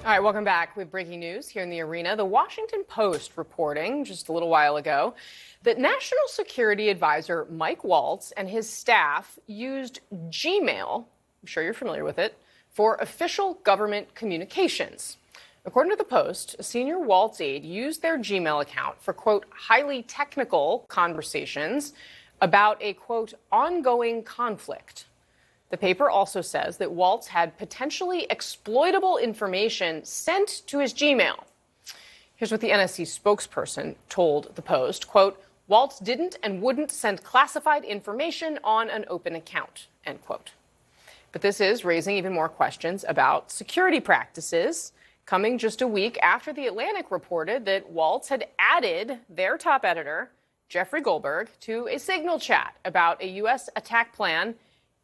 All right, welcome back. We have breaking news here in the arena. The Washington Post reporting just a little while ago that National Security Advisor Mike Waltz and his staff used Gmail, I'm sure you're familiar with it, for official government communications. According to the Post, a senior Waltz aide used their Gmail account for, quote, highly technical conversations about a, quote, ongoing conflict. The paper also says that Waltz had potentially exploitable information sent to his Gmail. Here's what the NSC spokesperson told the Post, quote, Waltz didn't and wouldn't send classified information on an open account, end quote. But this is raising even more questions about security practices, coming just a week after The Atlantic reported that Waltz had added their top editor, Jeffrey Goldberg, to a Signal chat about a U.S. attack plan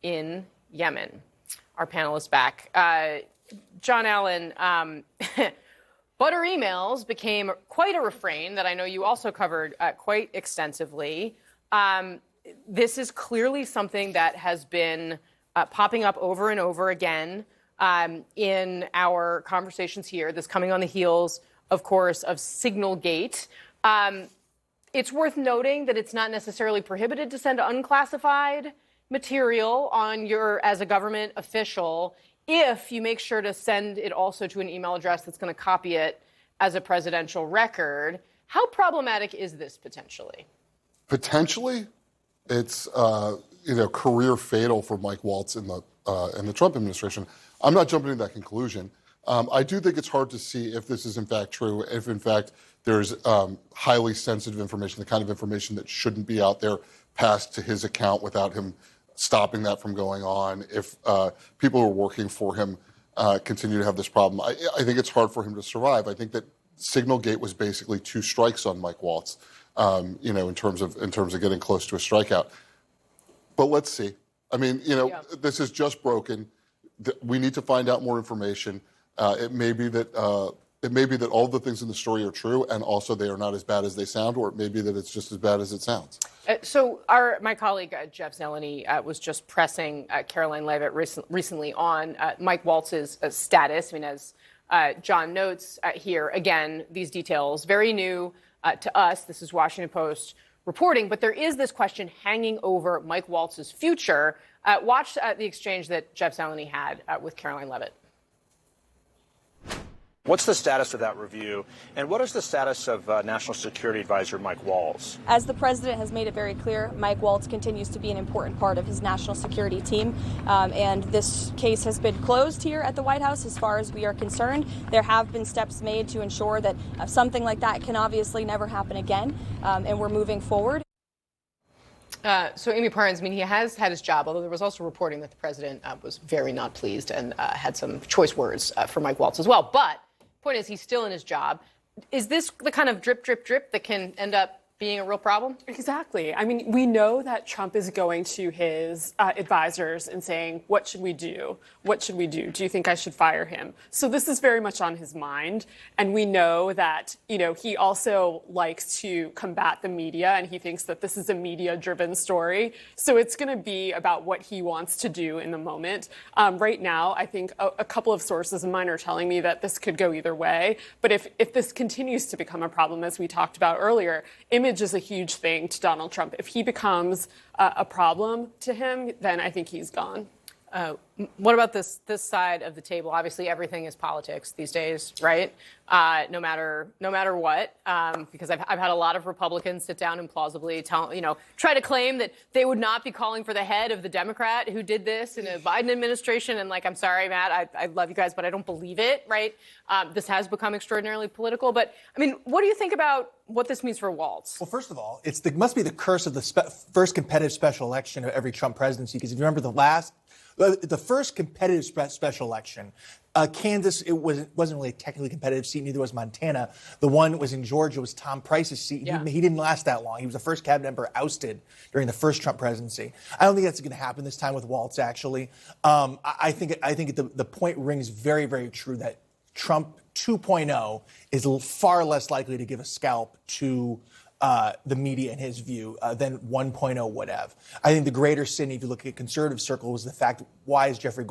in Yemen. Our panel is back. John Allen, butter emails became quite a refrain that I know you also covered quite extensively. This is clearly something that has been popping up over and over again in our conversations here. This coming on the heels, of course, of Signalgate. It's worth noting that it's not necessarily prohibited to send unclassified material on as a government official if you make sure to send it also to an email address that's going to copy it as a presidential record. How problematic is this potentially? Potentially, it's career fatal for Mike Waltz in the Trump administration. I'm not jumping to that conclusion. I do think it's hard to see if this is in fact true, if in fact there's highly sensitive information, the kind of information that shouldn't be out there, passed to his account without him stopping that from going on. If people who are working for him continue to have this problem, I think it's hard for him to survive. I think that Signalgate was basically 2 strikes on Mike Waltz, in terms of getting close to a strikeout. But let's see. I mean, This is just broken. We need to find out more information. It may be that all the things in the story are true, and also they are not as bad as they sound, or it may be that it's just as bad as it sounds. So my colleague, Jeff Zeleny, was just pressing Caroline Leavitt recently on Mike Waltz's status. I mean, as John notes here, again, these details, very new to us. This is Washington Post reporting, but there is this question hanging over Mike Waltz's future. Watch the exchange that Jeff Zeleny had with Caroline Leavitt. What's the status of that review, and what is the status of National Security Advisor Mike Waltz? As the president has made it very clear, Mike Waltz continues to be an important part of his national security team, and this case has been closed here at the White House as far as we are concerned. There have been steps made to ensure that something like that can obviously never happen again, and we're moving forward. So Amy Parnes, he has had his job, although there was also reporting that the president was very not pleased and had some choice words for Mike Waltz as well. But point is, he's still in his job. Is this the kind of drip, drip, drip that can end up being a real problem? Exactly. I mean, we know that Trump is going to his advisors and saying, what should we do? What should we do? Do you think I should fire him? So this is very much on his mind. And we know that, he also likes to combat the media, and he thinks that this is a media-driven story. So it's going to be about what he wants to do in the moment. Right now, I think a couple of sources of mine are telling me that this could go either way. But if this continues to become a problem, as we talked about earlier, image is a huge thing to Donald Trump. If he becomes a problem to him, then I think he's gone. What about this side of the table? Obviously, everything is politics these days, right? No matter what, because I've had a lot of Republicans sit down and plausibly try to claim that they would not be calling for the head of the Democrat who did this in a Biden administration. And I'm sorry, Matt, I love you guys, but I don't believe it, right? This has become extraordinarily political. But what do you think about what this means for Waltz? Well, first of all, it must be the curse of the first competitive special election of every Trump presidency, because if you remember the first competitive special election, Kansas, it wasn't really a technically competitive seat, neither was Montana. The one that was in Georgia was Tom Price's seat. Yeah. He didn't last that long. He was the first cabinet member ousted during the first Trump presidency. I don't think that's going to happen this time with Waltz, actually. I think the point rings very, very true that Trump 2.0 is far less likely to give a scalp to the media, in his view, than 1.0 would have. I think the greater sin, if you look at conservative circles, was the fact, why is Jeffrey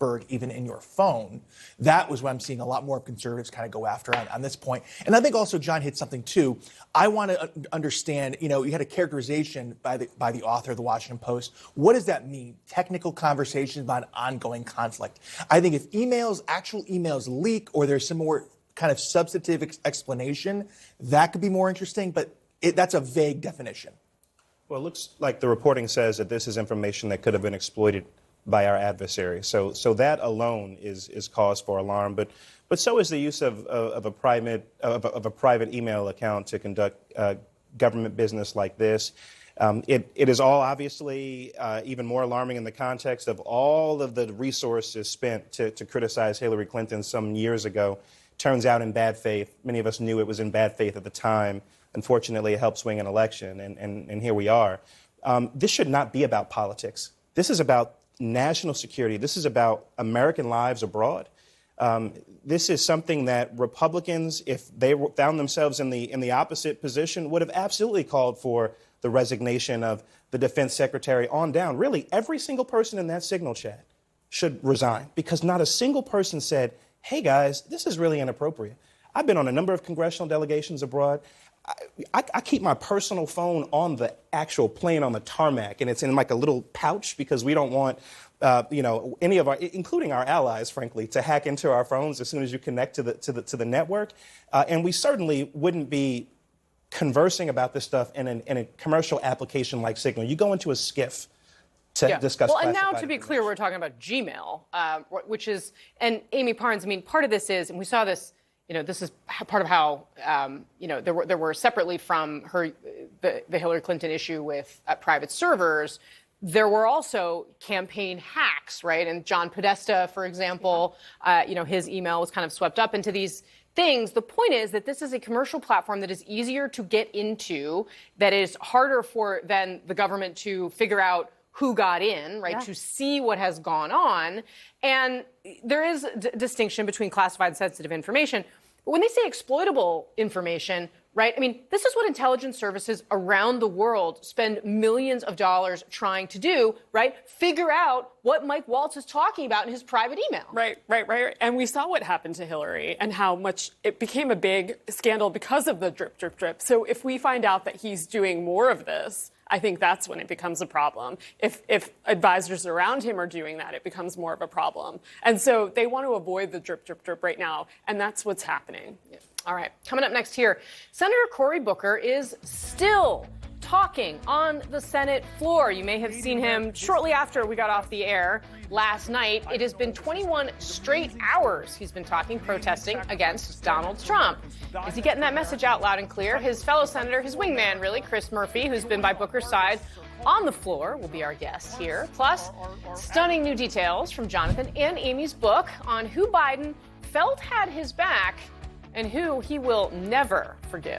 Berg even in your phone. That was what I'm seeing a lot more of conservatives kind of go after on this point. And I think also John hit something too. I want to understand, you had a characterization by the author of the Washington Post. What does that mean? Technical conversations about ongoing conflict. I think if actual emails leak, or there's some more kind of substantive explanation, that could be more interesting, but that's a vague definition. Well, it looks like the reporting says that this is information that could have been exploited by our adversary. So that alone is cause for alarm. But so is the use of a private email account to conduct government business like this. It is all obviously even more alarming in the context of all of the resources spent to criticize Hillary Clinton some years ago. Turns out in bad faith. Many of us knew it was in bad faith at the time. Unfortunately, it helped swing an election, and here we are. This should not be about politics. This is about national security. This is about American lives abroad. This is something that Republicans, if they found themselves in the opposite position, would have absolutely called for the resignation of the defense secretary on down. Really, every single person in that signal chat should resign, because not a single person said, hey, guys, this is really inappropriate. I've been on a number of congressional delegations abroad. I keep my personal phone on the actual plane on the tarmac, and it's in like a little pouch because we don't want, any of our, including our allies, frankly, to hack into our phones as soon as you connect to the network. And we certainly wouldn't be conversing about this stuff in a commercial application like Signal. You go into a skiff to discuss. Well, and now to be clear, we're talking about Gmail, which is, and Amy Parnes, I mean, part of this is, and we saw this. This is part of how, there were separately from the Hillary Clinton issue with private servers, there were also campaign hacks, right? And John Podesta, for example, his email was kind of swept up into these things. The point is that this is a commercial platform that is easier to get into, that is harder than the government to figure out who got in, right, to see what has gone on. And there is a distinction between classified sensitive information. But when they say exploitable information, right, I mean, this is what intelligence services around the world spend millions of dollars trying to do, right? Figure out what Mike Waltz is talking about in his private email. Right. And we saw what happened to Hillary and how much it became a big scandal because of the drip, drip, drip. So if we find out that he's doing more of this, I think that's when it becomes a problem. If advisors around him are doing that, it becomes more of a problem. And so they want to avoid the drip, drip, drip right now, and that's what's happening. Yeah. All right, coming up next here, Senator Cory Booker is still talking on the Senate floor. You may have seen him shortly after we got off the air last night. It has been 21 straight hours he's been talking, protesting against Donald Trump. Is he getting that message out loud and clear? His fellow senator, his wingman, really, Chris Murphy, who's been by Booker's side on the floor, will be our guest here. Plus, stunning new details from Jonathan and Amy's book on who Biden felt had his back and who he will never forgive.